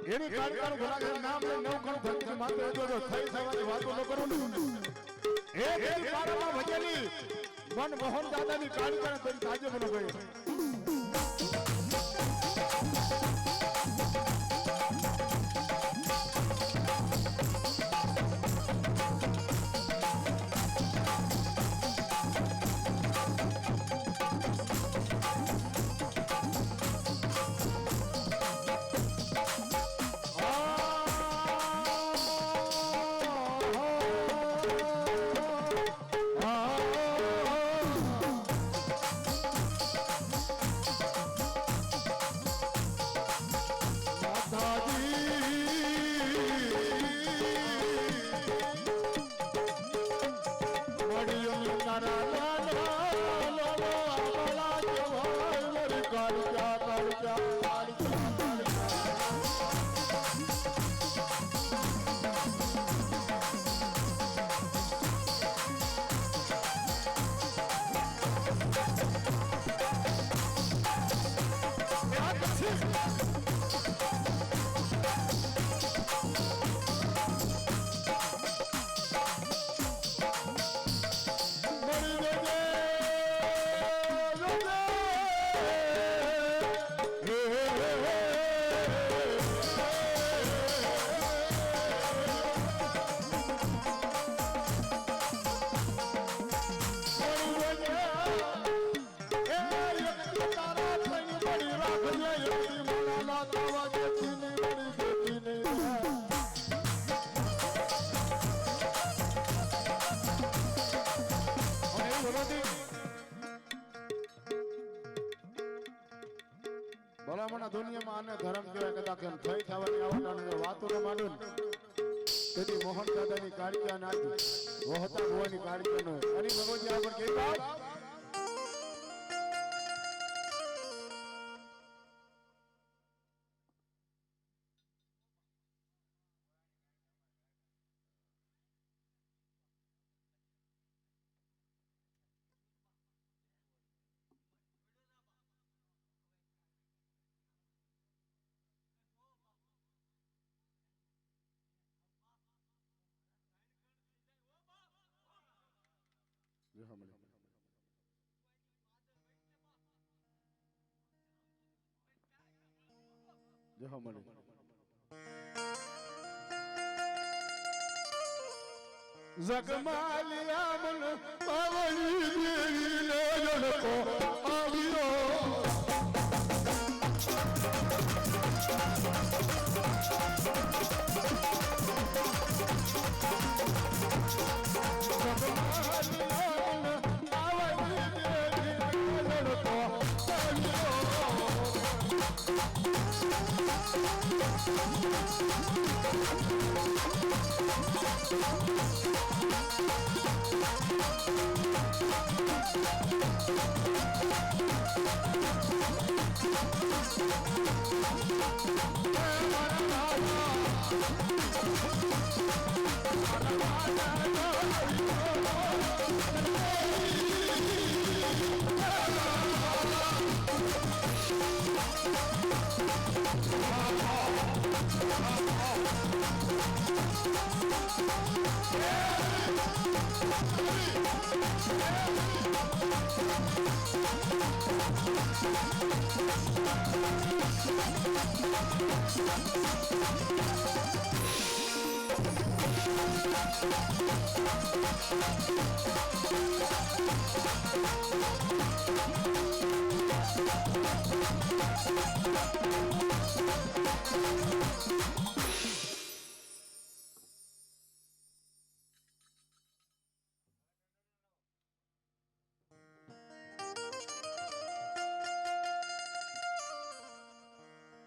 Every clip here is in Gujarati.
એની કાળકાનું ભલાગર નામ લે નવખણ ધરતી માથે જો થઈ થવાની વાતો ન કરું ને એ એની પારામાં ભજેલી મન મોહન દાદાની કાળકાને તરી તાજે બનો ગઈ ભલામણા દુનિયામાં આને ધર્મ કહેવાય કદાચ એમ થઈ થવાની આવટાને વાતો ન માંડું તેથી મોહન દાદાની કાળિયા નાખી વહતા ભુવાની કાળિયાનો અને ભગવતી આગળ કેવી વાત જગમાલિયા મન પાવની દેવી લે જણકો આવ્યો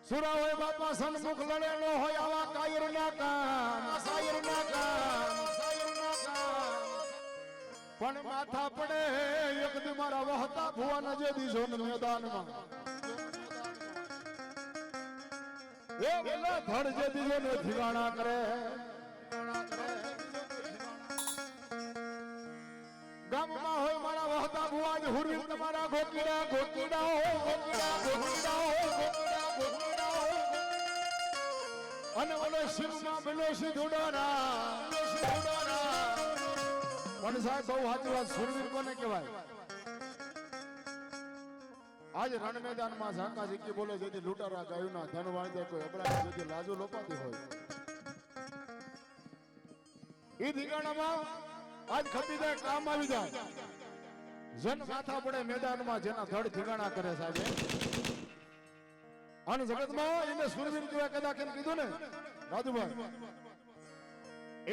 સુરા હોય બાપા સન્મુખ લડે નો હોય આવા કાયર ના કામ પણ માથા પડે એક દી મારા વહતા ભુવાના જે દીશો મેદાનમાં એ પેલા ધડ જે દીજો ને ઠિકાણા કરે ગામમાં હોય મારા વહતા ભુવા જ હુરવીર તમારા ગોકીડા અને ઓલો શિવમાં બનો સિંધુડાના પણ સાહેબ બહુ સાચી વાત સુરવીર કોને કહેવાય આજ રણ મેદાનમાં ઝાંકા ઝીકી બોલે જેથી લૂંટારા ગાયુના ધન વાળી કોઈ અબળા જેથી લાજુ લોપાતી હોય એ ઠીકાણામાં આજ ખપી જાય કામ આવી જાય જન માથા પડે મેદાનમાં જેના ધડ ઠીકાણા કરે સાહેબ અને જગતમાં એને સુરવીર કહેવાય કદાચ એમ કીધું ને રાજુભાઈ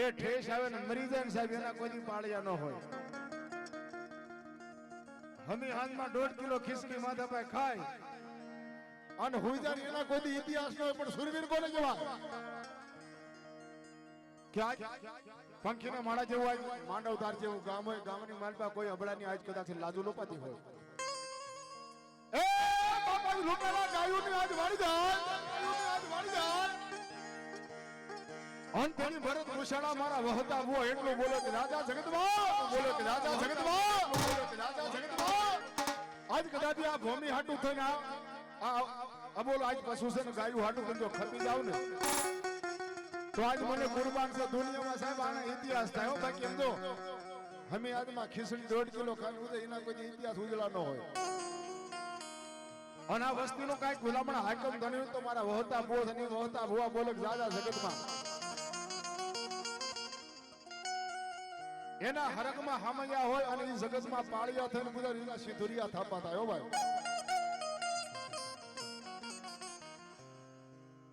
એ ઠેસ આવે ને મરી જાય ને સાહેબ એના કોઈ પાળિયા ન હોય હમી હાથમાં 1.5 કિલો ખીસકી માથા પર ખાય અને હુઈ જાય એના કોઈ ઇતિહાસ ન હોય પણ સુરવીર કોને કહેવાય પંખીના માળા જેવું આજ માંડવધાર જેવું ગામ હોય ગામની માલપા કોઈ અબળાની આજ કદાચ લાજુ લોપાતી હોય એ બાપા લૂંટારા ગાયુની આજ વાળી જાય અંતની ભરત ભૂષણા મારા વહતા બો એટલું બોલો કે રાજા જગતમાં બોલો કે રાજા જગતમાં બોલો કે રાજા જગતમાં આજ કદાચ આ ભૂમિ હાટું થઈને આ બોલો આજ પશુ છે ને ગાયું હાટું જો ખપી જાવ ને તો આજ મને કુરબાન છે દુનિયામાં સાહેબ આનો ઇતિહાસ થાય બાકી એમ જો હમે આજમાં ખીસડી 1.5 કિલો ખાધું તો એના કોઈ ઇતિહાસ ઉજળા ન હોય અને આ વસ્તીનો કાંઈક ગુલામણા હાકમ ગણ્યું તો મારા વહતા બોધ અને વહતા ભુવા બોલે રાજા જગતમાં એના હરકમાં હામૈયા હોય અને એ જગતમાં પાળિયા થઈને બધા એના સિધુરિયા થાપા થાય હો ભાઈ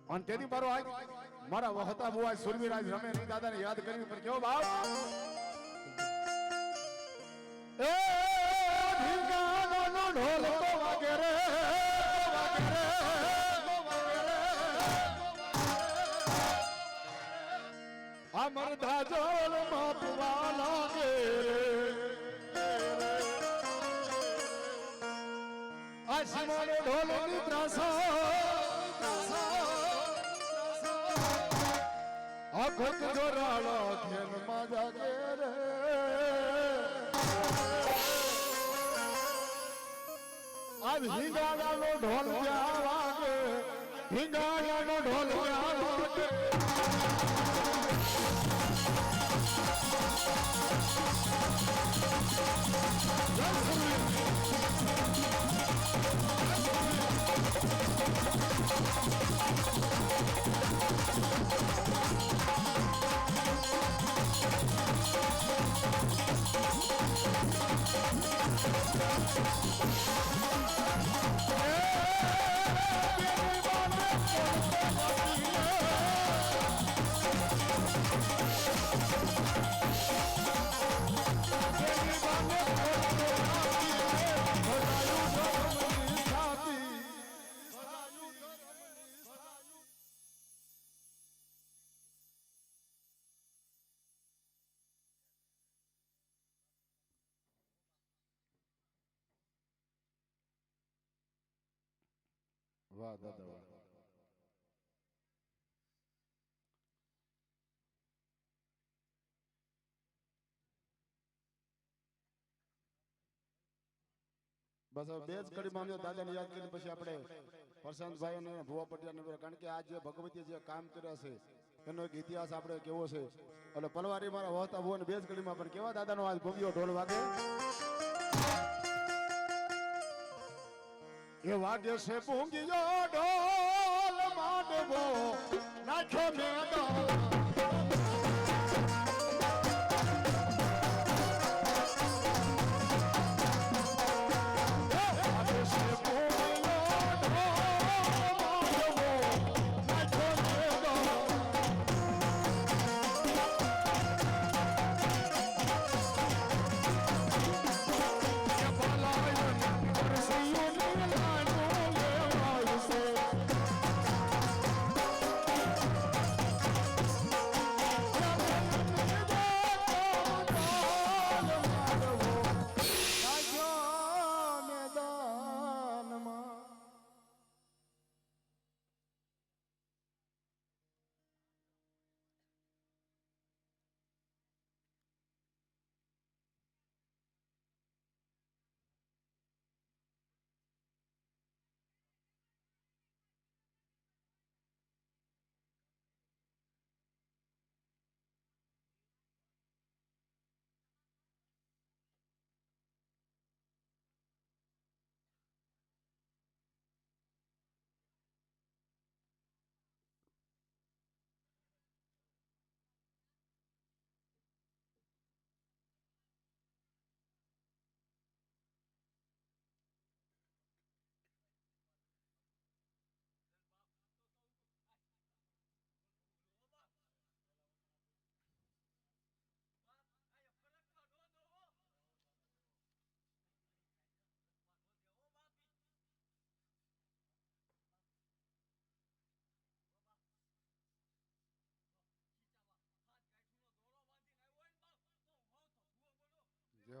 અને તેની મારો આજ મારા વહતા બુઆ સુરવીરાજ રમે ની દાદાને યાદ કરી પર કેવો બાપ એ ઢીંગાનો ઢોલ તો વાગે રે અમર ધાજોલ માપવા લાગે આસમાનો ઢોલની ત્રાસા આખત જોરાળો ખેલ માં જાગે રે આ હિંગાડાનો ઢોલ જ્યાં વાગે હિંગાડાનો ઢોલ જ્યાં વાગે વાહ દાદા વાહ બસ હવે બે જ કડી માં દાદાને યાદ કરીને પછી આપણે પ્રશાંતભાઈ અને ભુવા પટિયા કારણ કે આ જે ભગવતી જે કામ કર્યા છે એનો એક ઇતિહાસ આપણે કેવો છે એટલે પલવારી મારા વહતા ભુવા બે જ કડીમાં પણ કેવા દાદાનો આજ ભવ્યો ઢોલ વાગે એ વાગે છે પૂંગીયો ઢોલ માંડવો નાખ્યો મેદાન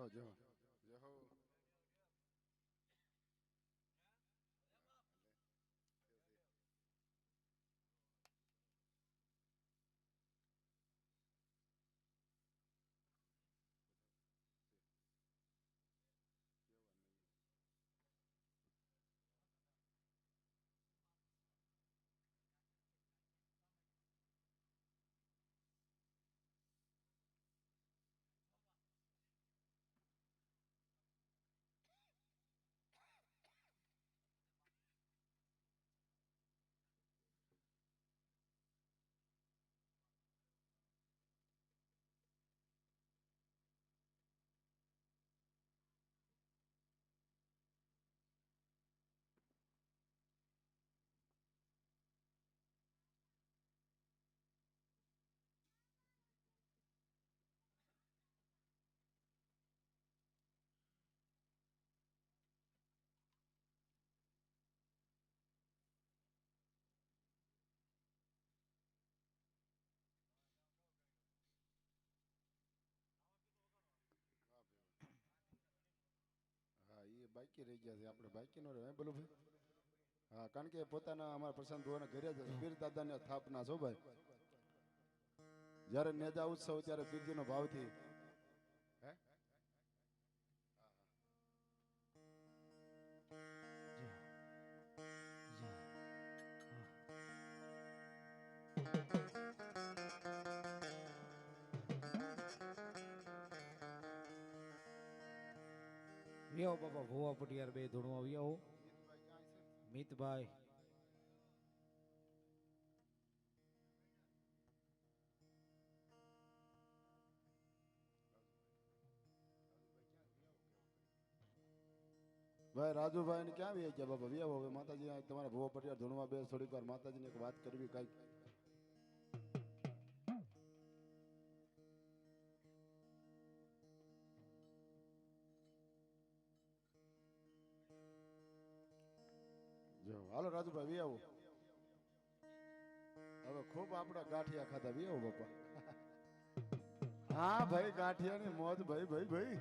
જો જો જો હા એ બાકી રહી ગયા છે આપણે બાકી નો રહે બોલું ભાઈ હા કારણ કે પોતાના અમારા પ્રશાંત ભુવાના ઘરે જ પીર દાદાને સ્થાપના છો ભાઈ જ્યારે નેજા ઉત્સવ ત્યારે પીરજીનો ભાવથી હે વ્યાવો બાપા ભુવા પટિયાર બે ધૂણવા વ્યાવો મિતભાઈ ભાઈ રાજુભાઈ ને ક્યાં વી ગયા બાપા વ્યાવો હવે માતાજી તમારા ભુવા પટિયાર ધૂણવા બે થોડીક વાર માતાજીને એક વાત કરવી કાંઈક જો હાલો રાજુભાઈ વી આવો હવે ખૂબ આપડા ગાંઠિયા ખાધા વી આવો બાપા હા ભાઈ ગાંઠિયાની મોજ ભાઈ ભાઈ ભાઈ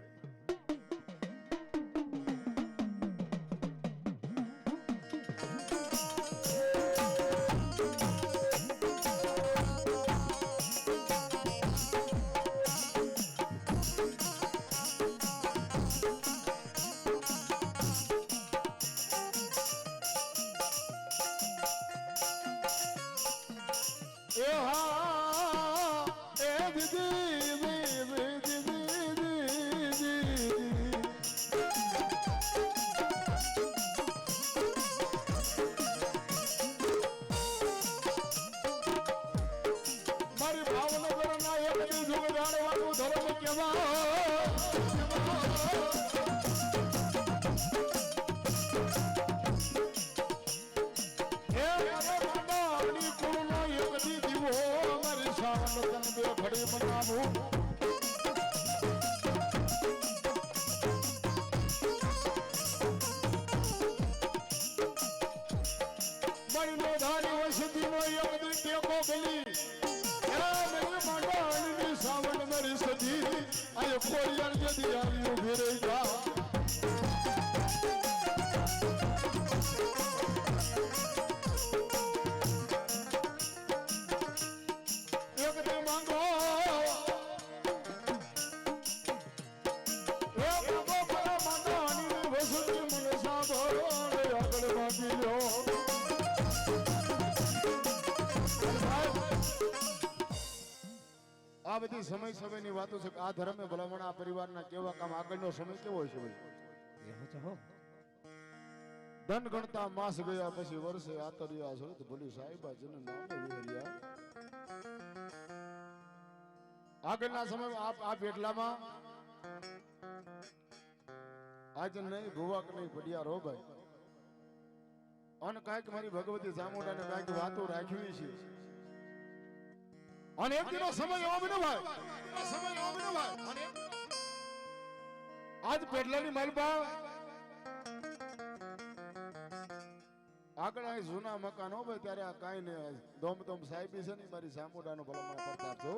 આ બધી સમય સમયની વાતો છે આ ધર્મે ભલામણ આ પરિવારના કેવા કામ આગળનો સમય કેવો છે ભાઈ ધન ગણતા માસ ગયા પછી વર્ષે આતરિયા સુરત ભૂલી સાહેબા જન નામ વિહર્યા આગળના સમય આ પેટલામાં આજ નહીં ભુવા કે નહીં પડ્યા રો ભાઈ અને કાંઈક મારી ભગવતી જામોડાને કાંઈક વાતો રાખવી છે અને એક દિનો સમય એવો બન્યો ભાઈ આજ પેટલાની માલપા આગળ અહીં જૂના મકાનો ભાઈ ત્યારે આ કાંઈ ને દોમ સાહેબી છે ને મારી જામોડાનો ભલામણ પ્રતાપ છો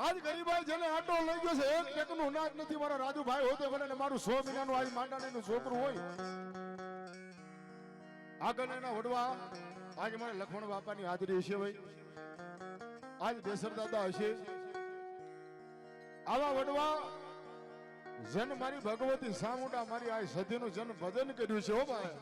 આજ ગરીબાઈ જેને આટો લઈ ગયો છે એક ટેકનું અનાજ નથી મારા રાજુભાઈ હોતે ભલે ને મારું 100 મહિનાનું આજ માંડાણીનું છોકરું હોય આગળ એના વડવા આજ મારે લખમણ બાપાની હાજરી હશે ભાઈ આજ દેસર દાદા હશે આવા વડવા જન મારી ભગવતી સામુંડા મારી આ સધીનું જન ભજન કર્યું છે હો ભાઈ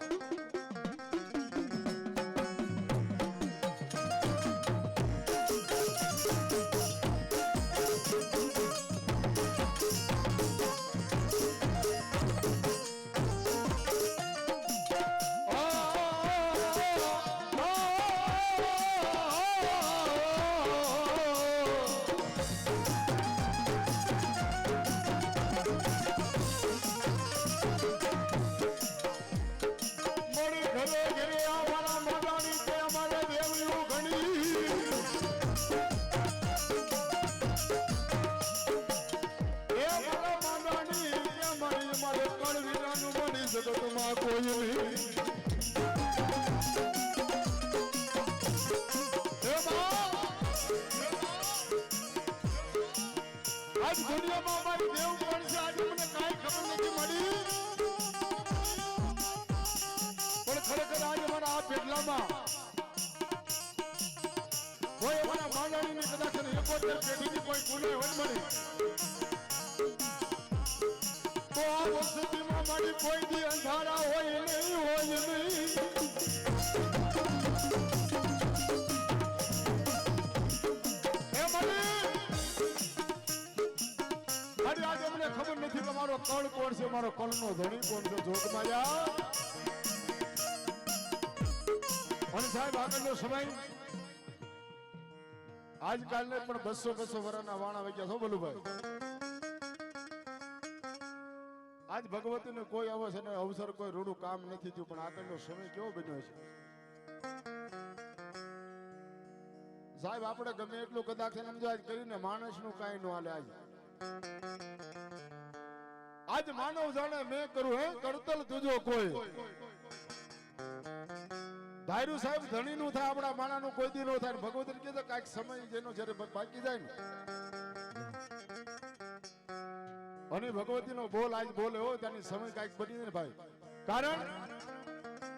જગતમાં કોઈ નહીં આજ દુનિયામાં મારી દેવ કોણ છે આજે મને કાંઈ ખબર નથી મળી પણ ખરેખર આજે મારા આ પેટલામાં કોઈ અમારા માંડણીની કદાચ 71 પેઢીની કોઈ ગુને હોય મળી તો આ વસ્તીમાં મારી કોઈ દી અંધારા હોય નહીં આજે મને ખબર નથી કે મારો કળ કોણ છે મારો કળનો ધણી કોણ છે જોગમાયા અને સાહેબ આગળનો સમય આજકાલને પણ 200 વર્ષના વાણા વાગ્યા છો બોલુભાઈ આજ ભગવતીને કોઈ અવસર કોઈ રૂડું કામ નથી થયું પણ આગળનો સમય કેવો બન્યો છે સાહેબ આપણે ગમે એટલું કદાચ સમજાય કરીને માણસનું કાંઈ ન હાલે આજ માનવ જાણે મેં કરું હે કરતલ તુજો કોઈ ધાર્યું સાહેબ ધણીનું થાય આપણા માણાનું કોઈ દી ન થાય ભગવતીને કીધું કાંઈક સમય જેનો જ્યારે બાકી જાય ને અને ભગવતીનો બોલ આજ બોલે હોય તેની સમય કાંઈક બની ને ભાઈ કારણ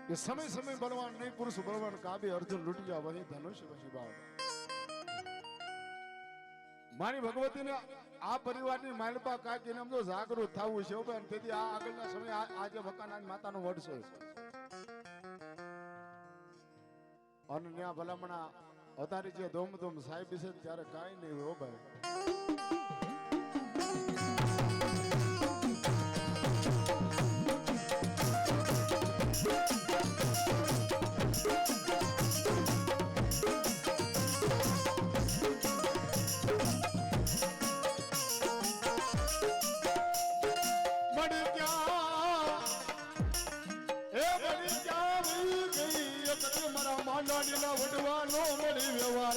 કે સમય બળવાન નહીં પુરુષ બળવાન કાબે અર્જુન લૂંટિયા વહી ધનુષ વહી બાવ મારી ભગવતીને આ પરિવારની માલપા કાકી ને સમજો જાગૃત થવું છે અને તેથી આ આગળના સમય આજે વકાના માતાનો વડ છે અને ત્યાં ભલામણા અતારી જે ધોમ સાહેબ છે ત્યારે કાંઈ નહીં હોય ભાઈ માંડવાડીના વડવાનો મળી વ્યવહાર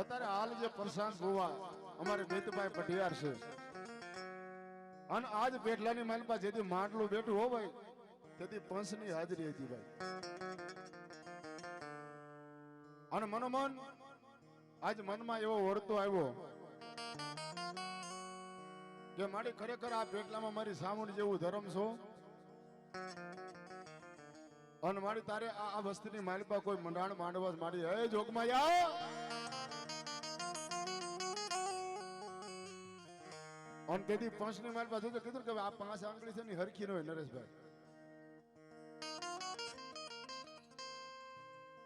અત્યારે હાલ જે પ્રશાંત ગોવા અમારે બેતભાઈ પટિયાર છે અને આજ પેટલાની માલપા જેથી માટલું બેઠું હો ભાઈ તેથી પંચની હાજરી હતી ભાઈ અને મનોમન આજ મનમાં એવો વળતો આવ્યો કે મારી ખરેખર આ પેટલામાં મારી સામુંડ જેવું ધર્મ છો અને મારી તારે આ વસ્તીની માલપા કોઈ મંડાણ માંડવા મારી હે જોગમાયા અને તેથી પંચની માલપા જોજો કીધું કે આ 5 આંગળી છે ને હરખી ન હોય નરેશભાઈ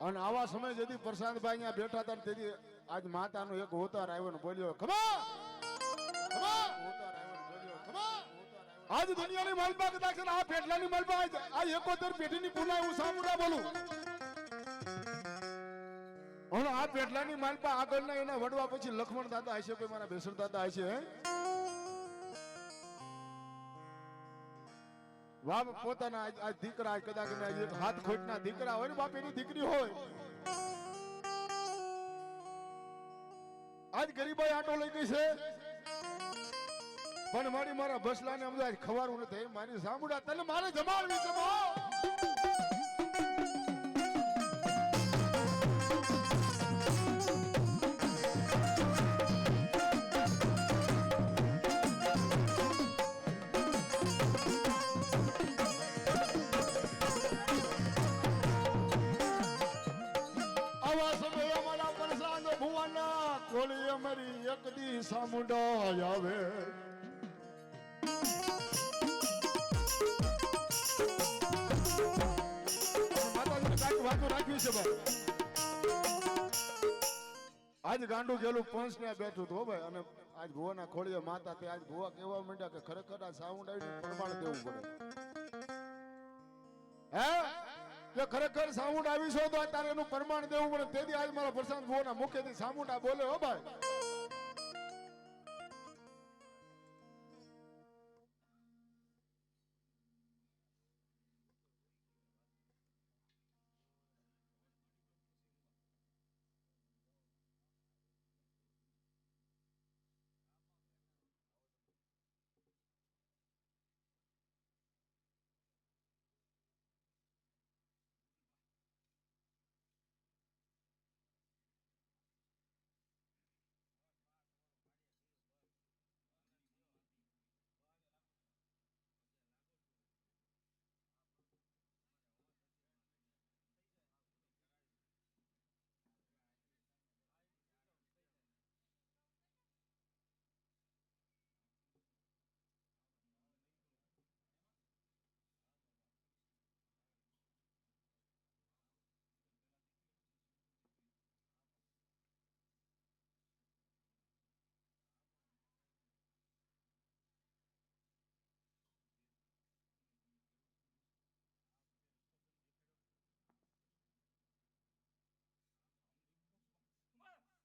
અને આવા સમય જેથી પ્રશાંતભાઈ અહીંયા બેઠા હતા તેથી આજ માતાનો એક હોતાર આવ્યો ને બોલ્યો ખમા આજ દુનિયાની માલપા કદાચ આ પેટલાની માલપા આ 71 પેઢીની પુના હું સામુડા બોલું અને આ પેટલાની માલપા આગળના એના વડવા પછી લખમણ દાદા હશે કોઈ મારા બેસર દાદા હશે વાવ પોતાના આ દીકરા કદાચ હાથ ખોટના દીકરા હોય ને બાપ એની દીકરી હોય આજ ગરીબાઈ આટો લઈ ગઈ છે પણ મારા બસલાને સમજાય ખવારું નથી મારી સાંભળા તને મારે જમાડવી જમાવ સામુંડા આવે માતાજીને કાંઈક વાતો રાખવી છે ભાઈ. આજ ગાંડું ગેલું પંચ ને બેઠું હતું હો ભાઈ. અને આજ ભુવાના ખોળીએ માતા તે આજ ભુવા કહેવા માંડ્યા કે ખરેખર આ સાઉન્ડ આવીને પ્રમાણ દેવું પડે. હે કે ખરેખર સાઉન્ડ આવી છો તો તારે એનું પ્રમાણ દેવું પડે. તેથી આજ મારા પ્રશાંત ભુવાના મુખેથી સાઉન્ડ આ બોલે હો ભાઈ. જવા મળી.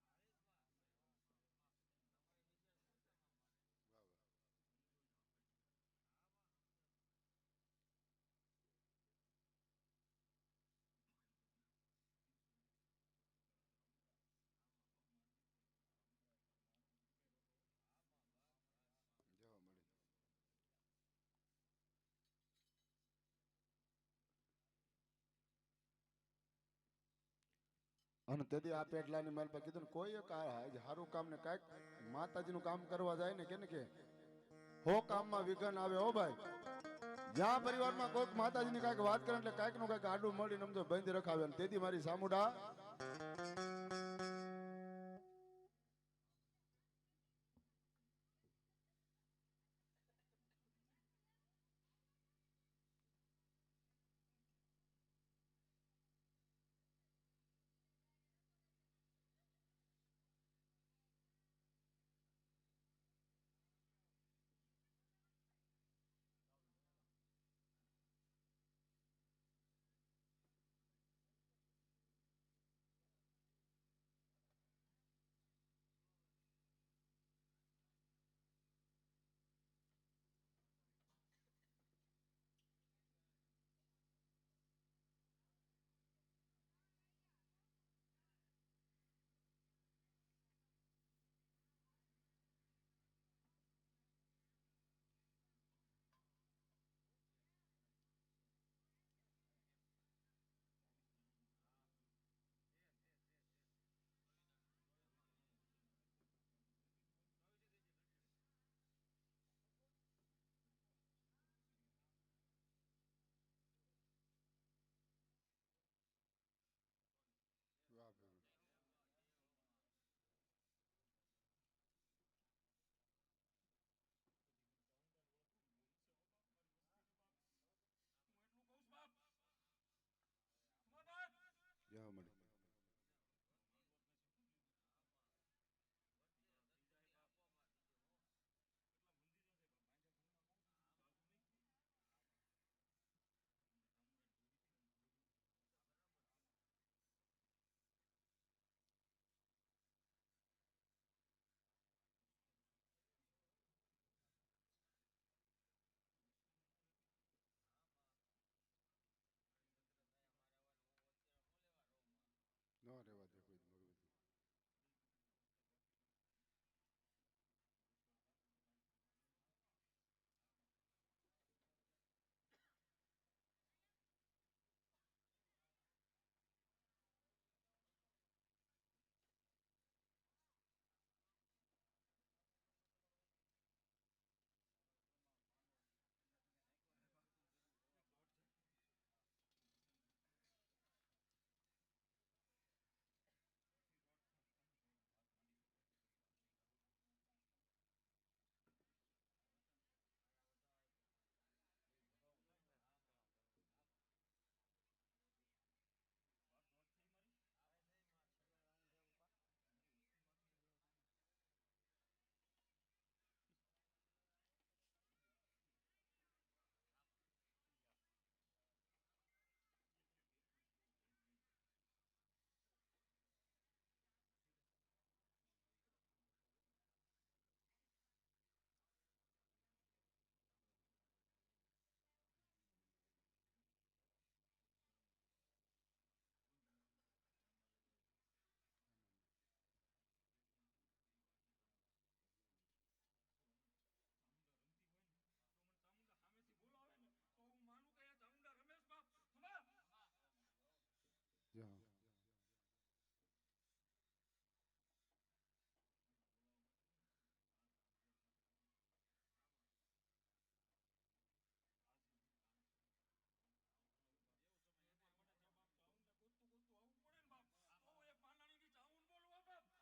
અને તેથી આ પેટલાની મારી પાસે કીધું ને કોઈ એક સારું કામ ને કાંઈક માતાજીનું કામ કરવા જાય ને કે હો કામમાં વિઘન આવે હો ભાઈ. જ્યાં પરિવારમાં કોઈક માતાજીની કાંઈક વાત કરે એટલે કાંઈક નું કાંઈક આડું મળીને આમ તો બંધ રખાવે. અને તેથી મારી સામુડા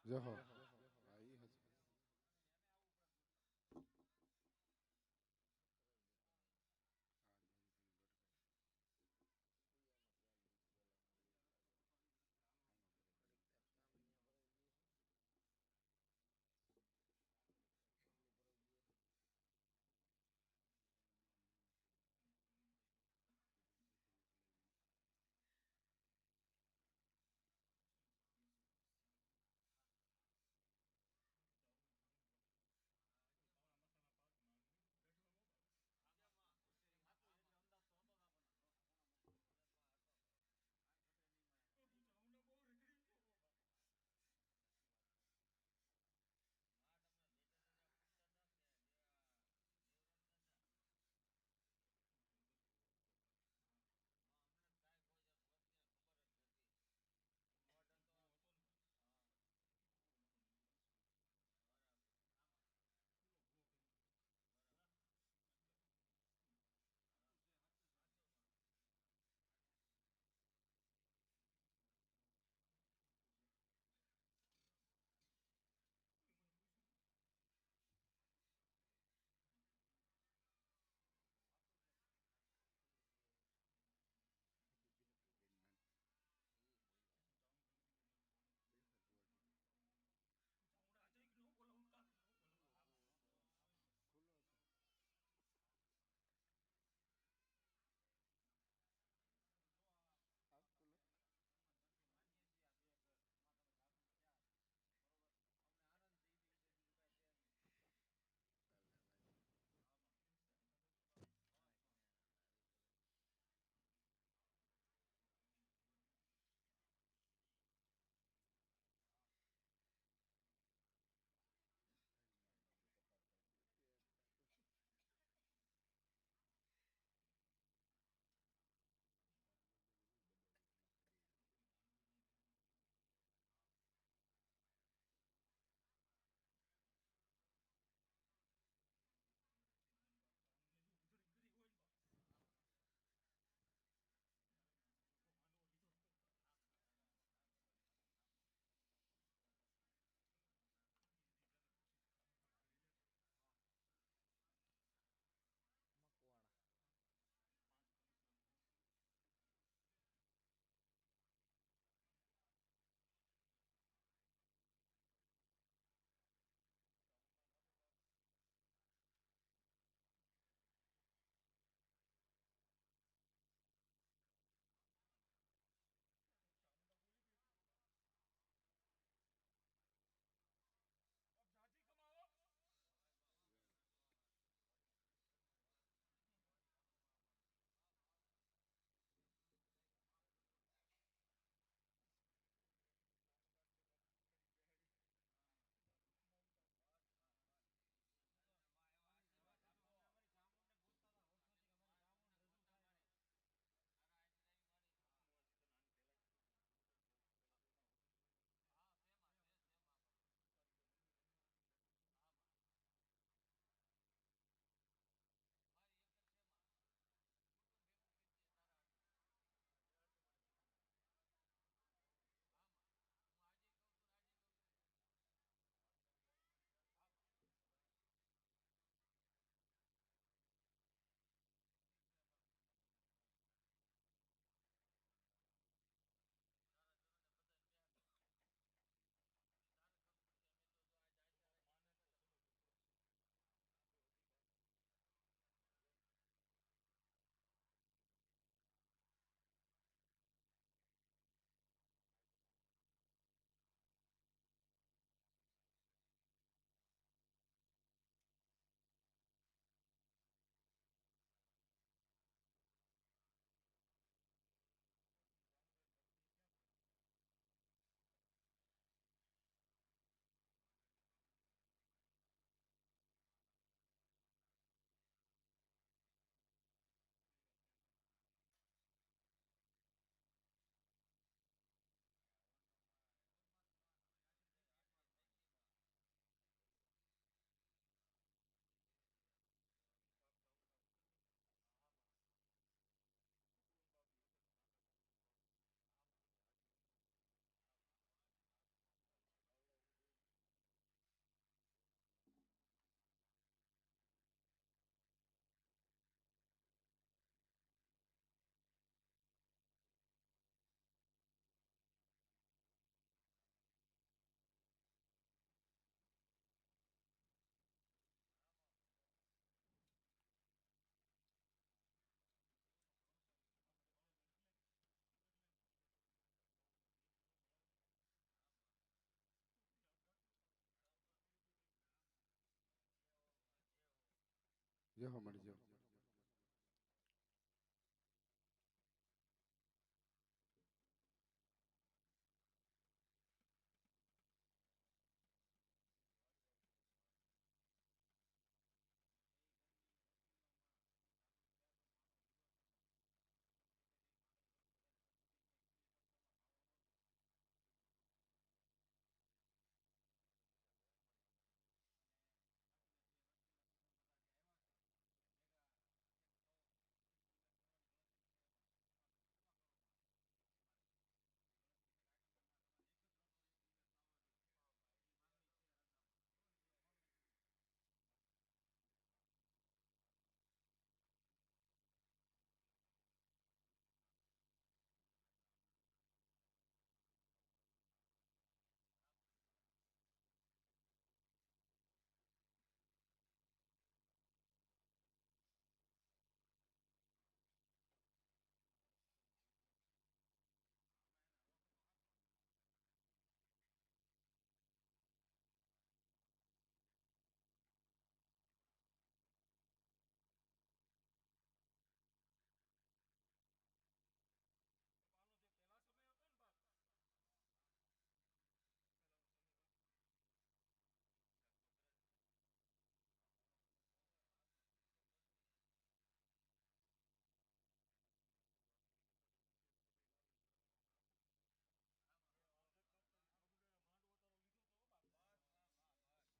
જો હો હા, ઈ હશે. જય હો મળજો.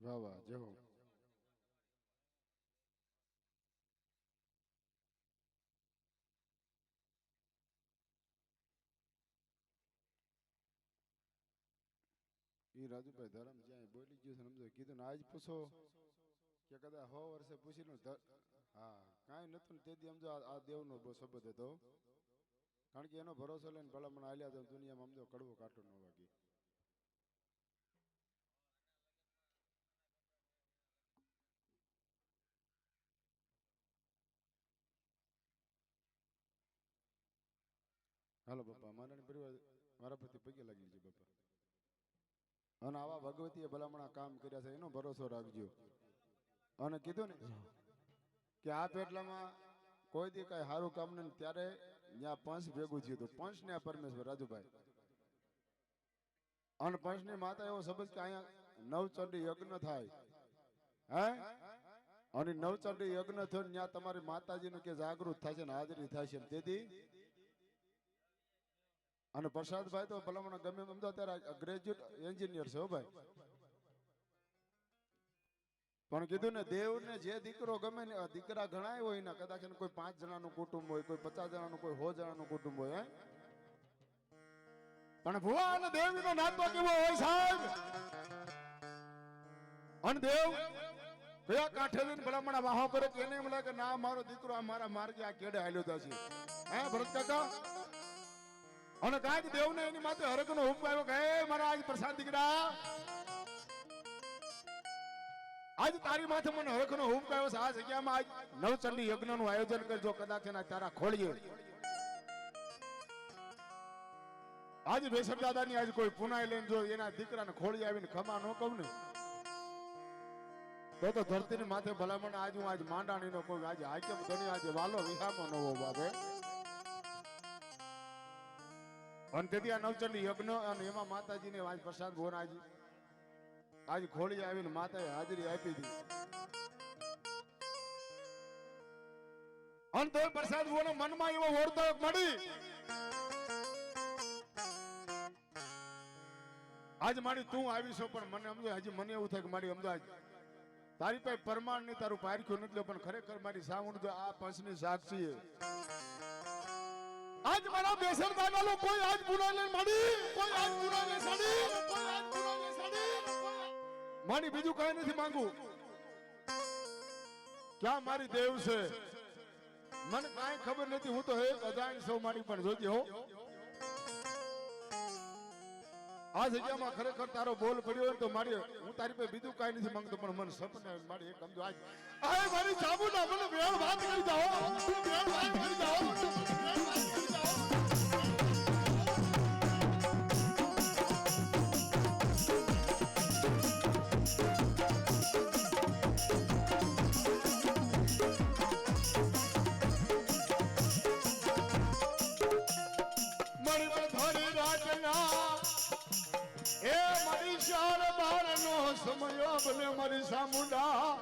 વાહ વાહ જય હો. ઈ રાજુભાઈ ધરમ જ્યાં બોલી ગયું છે સમજો કીધું ને આજ પૂછો કે કદાચ 100 વર્ષે પૂછી લો હા કાંઈ નતું ને તેથી સમજો આ દેવનો શબ્દ હતો કારણ કે એનો ભરોસો લઈને ભલામણ આલ્યા તો દુનિયામાં સમજો કડવો કાંટો ન વાગી. હાલો બાપા મારા પરિવાર મારા પ્રતિ પગે લાગી છે બાપા. અને આવા ભગવતીએ ભલામણા કામ કર્યા છે એનો ભરોસો રાખજો. અને કીધું ને કે આ પેટલામાં કોઈ દી કઈ સારું કામ નહીં ત્યારે ત્યાં પંચ ભેગું થયું હતું. પંચ ને આ પરમેશ્વર રાજુભાઈ અને પંચ ની માતા એવો શબ્દ કે અહીંયા નવચંડી યજ્ઞ થાય હે અને નવચંડી યજ્ઞ થયો ત્યાં તમારી માતાજીનું કે જાગૃત થાય છે ને હાજરી થાય છે તેથી અને પ્રસાદભાઈ તો ભલામણ ગમે એમ અત્યારે ગ્રેજ્યુએટ એન્જિનિયર છે હો ભાઈ. પણ કીધું ને દેવ ને જે દીકરો ગમે ને દીકરા ઘણા હોય ને કદાચ કોઈ 5 જણાનું કુટુંબ હોય કોઈ 50 જણાનું કોઈ 100 જણાનું કુટુંબ હોય પણ ભુવા અને દેવીનો નાતો કેવો હોય સાહેબ. અને દેવ કયા કાંઠે જઈને ભલામણ વાહો કરે કે એને એમ લાગે ના મારો દીકરો આ મારા માર્ગે આ કેડે હાલ્યો થશે હે ભરત કાકા. અને કાંઈક દેવને એની માથે હરકનો હુકમ આવ્યો કે હે મારા આજ પ્રસાદ દીકરા આજ તારી માથે મને હરખનો હુકમ આવ્યો છે. આ જગ્યામાં આજ નવચંડી યજ્ઞનું આયોજન કરજો કદાચ એના તારા ખોળીએ આજ બેસર દાદાની આજ કોઈ પુનાઈ લઈને જો એના દીકરાને ખોળી આવીને ખમા ન કહું ને તો ધરતીની માથે ભલામણ આજ હું આજ માંડાણીનો કોઈ આજ હાકેમ ધણી આજે વાલો વિહામો નવો બાપે. અને તેથી આ નવચંડી યજ્ઞ અને એમાં માતાજીને આજ પ્રસાદ ભોરાજી આજ ખોળી આવીને માતાએ હાજરી આપી હતી. અને તો પ્રસાદ ભોનો મનમાં એવો વર્તક મળી આજ મારી તું આવી છો પણ મને સમજો હજી મને એવું થાય કે મારી સમજો આજ તારી પાસે પરમાણ ની તારું પારખ્યું નથી પણ ખરેખર મારી સાવણ જો આ પંચની સાક્ષી આજ મારા બેસર દાદાનો કોઈ આજ પુરા લઈને મળી કોઈ આજ પુરા લઈને સડી કોઈ આજ પુરા લઈને સડી મારી બીજું કઈ નથી માંગુ ક્યાં મારી દેવ છે મને કાંઈ ખબર નથી હું તો એક અજાણ સૌ મારી પણ જોજે હો. આ જગ્યામાં ખરેખર તારો બોલ પડ્યો હોય તો મારી હું તારી પાસે બીજું કાંઈ નથી માંગતો પણ મને સપને મારી એક સમજો આજ આ મારી સાબુના મને વેણ વાત કરી જાઓ વેણ વાત કરી જાઓ વેણ વાત કરી જાઓ. સામુંડા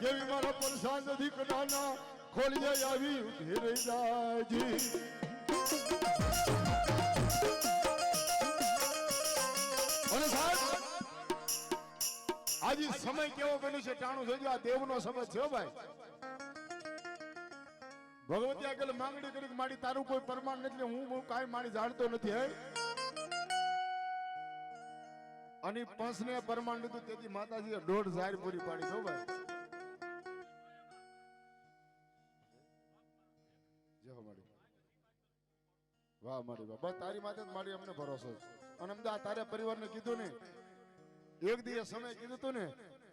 કેવી મારા પરસાદ દીકરાના ખોલીએ આવી ઘેરે જાજી અને સાહેબ આજે સમય કેવો બન્યો છે ટાણું જોજો આ દેવનો સમય છે ભાઈ ભગવતી આગળ માંગણી કરી મારી તારું કોઈ પ્રમાણ નથી હું કાંઈ મારી જાણતો નથી હે અને પંચને પ્રમાણ લીધું તેથી માતાજીએ 1.5 જાહેર પૂરી પાડી છો ભાઈ જય મારી વાહ મારી વાહ બસ તારી માથે જ મારી અમને ભરોસો છે અને અમને આ તારા પરિવારને કીધું ને એક દિવસ સમય કીધું તું ને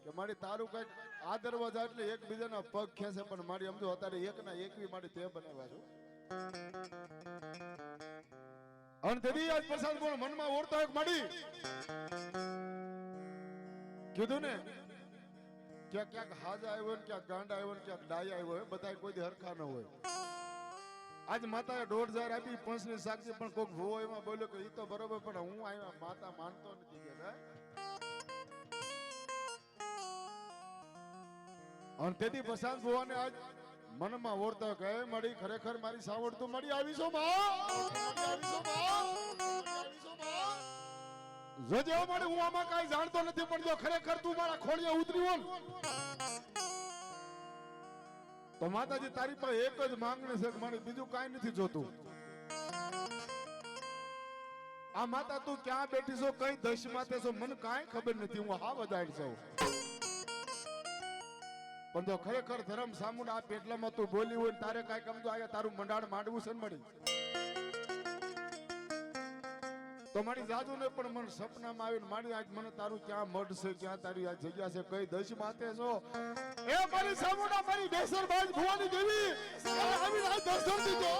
કે મારી તારું કઈક આ દરવાજા એટલે એકબીજાના પગ ખેંચે પણ મારી સમજો અત્યારે એકના એકવી મારી તે બનાવ્યા છો અને તેથી આજ પ્રસાદ કોણ મનમાં ઓરતો એક માડી કીધું ને ક્યાંક હાજા આવ્યો ને ક્યાંક ગાંડા આવ્યો ને ક્યાંક ડાયા આવ્યો હોય બધા કોઈ દી હરખા ન હોય આજ માતાએ 1.5 જાહેર આપી પંચની સાક્ષી પણ કોઈક ભૂવો એમાં બોલ્યો કે ઈ તો બરોબર પણ હું આવ્યા માતા માનતો નથી કે અને તેથી પ્રશાંત ભુવાને આજ મનમાં ઓરતો કહે મળી ખરેખર મારી સાવડ તું મળી આવીશો જોજે મળી હું આમાં કાંઈ જાણતો નથી પણ જો ખરેખર તું મારા ખોળિયા ઉતરી હો તો માતાજી તારી પાસે એક જ માંગણી છે કે મારે બીજું કાંઈ નથી જોતું આ માતા તું ક્યાં બેઠી છો કઈ દશ માતે છો મને કાંઈ ખબર નથી હું હા વધારી છું પણ જો ખરેખર ધર્મ સામુંડ આ પેટલામાં તું બોલી હોય તારે કાંઈ કમતો આવે તારું મંડાણ માંડવું છે ને મળી તો મારી જાદુ ને પણ મને સપનામાં આવીને મારી આજ મને તારું ક્યાં મઢ છે ક્યાં તારી આ જગ્યા છે કઈ દશ માતે છો એ મારી સામુંડા મારી બેસર બાજ ભુવાની દેવી આવી આ દર્શન દીધો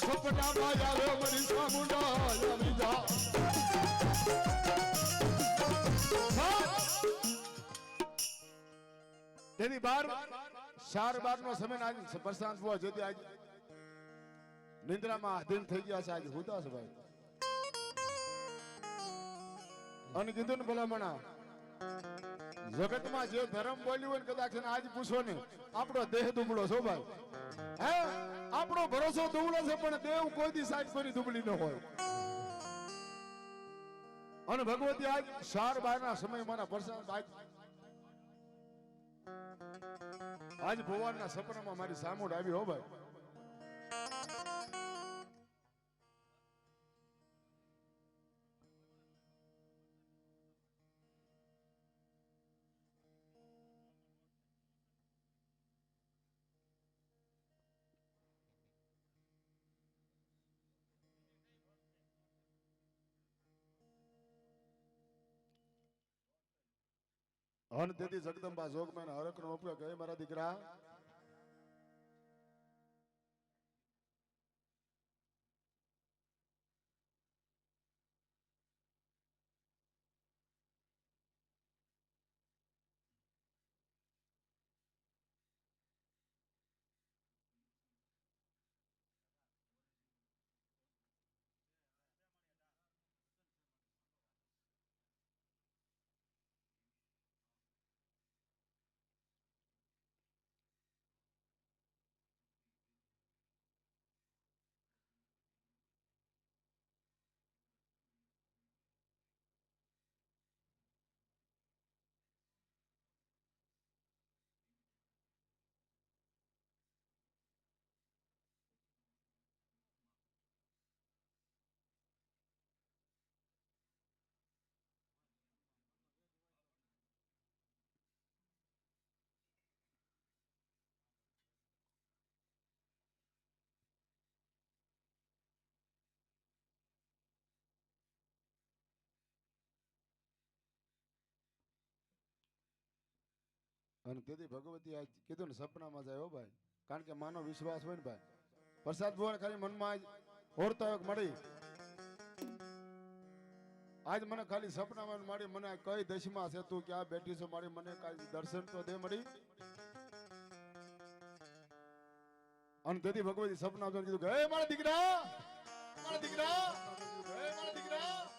સપના માં આવે મારી સામુંડા આવી જા તેની બાર 4:12 નો સમય આજ પ્રશાંત ભુવા જેથી આજ નિંદ્રામાં આધીન થઈ ગયા છે આજ હુદા છે ભાઈ અને કીધું ને ભલામણા જગતમાં જે ધર્મ બોલ્યું હોય કદાચ આજ પૂછો ને આપણો દેહ દુબળો છો ભાઈ હે આપણો ભરોસો દુબળો છે પણ દેવ કોઈ દી સાઈડ કરી દુબળી ન હોય અને ભગવતી આજ 4:12 ના સમય મારા પ્રશાંત આજ ભગવાનના સપનામાં મારી સામુંડ આવી હો ભાઈ હન તેથી જગદંબા જોગમાં હરક નો ઉપયોગ કહે મારા દીકરા અને તેથી ભગવતી આજ કીધું ને સપનામાં જાય હો ભાઈ, કારણ કે માનો વિશ્વાસ હોય ને ભાઈ. પ્રસાદ ભુવન ખાલી મનમાં આજ ઓળતો એક મળી, આજ મને ખાલી સપનામાં મળી, મને કઈ દશમાં છે તું ક્યાં બેઠી છો મારી, મને કાંઈ દર્શન તો દે મળી. અને તેથી ભગવતી સપના જોઈને કીધું કે હે મારા દીકરા, મારા દીકરા, હે મારા દીકરા.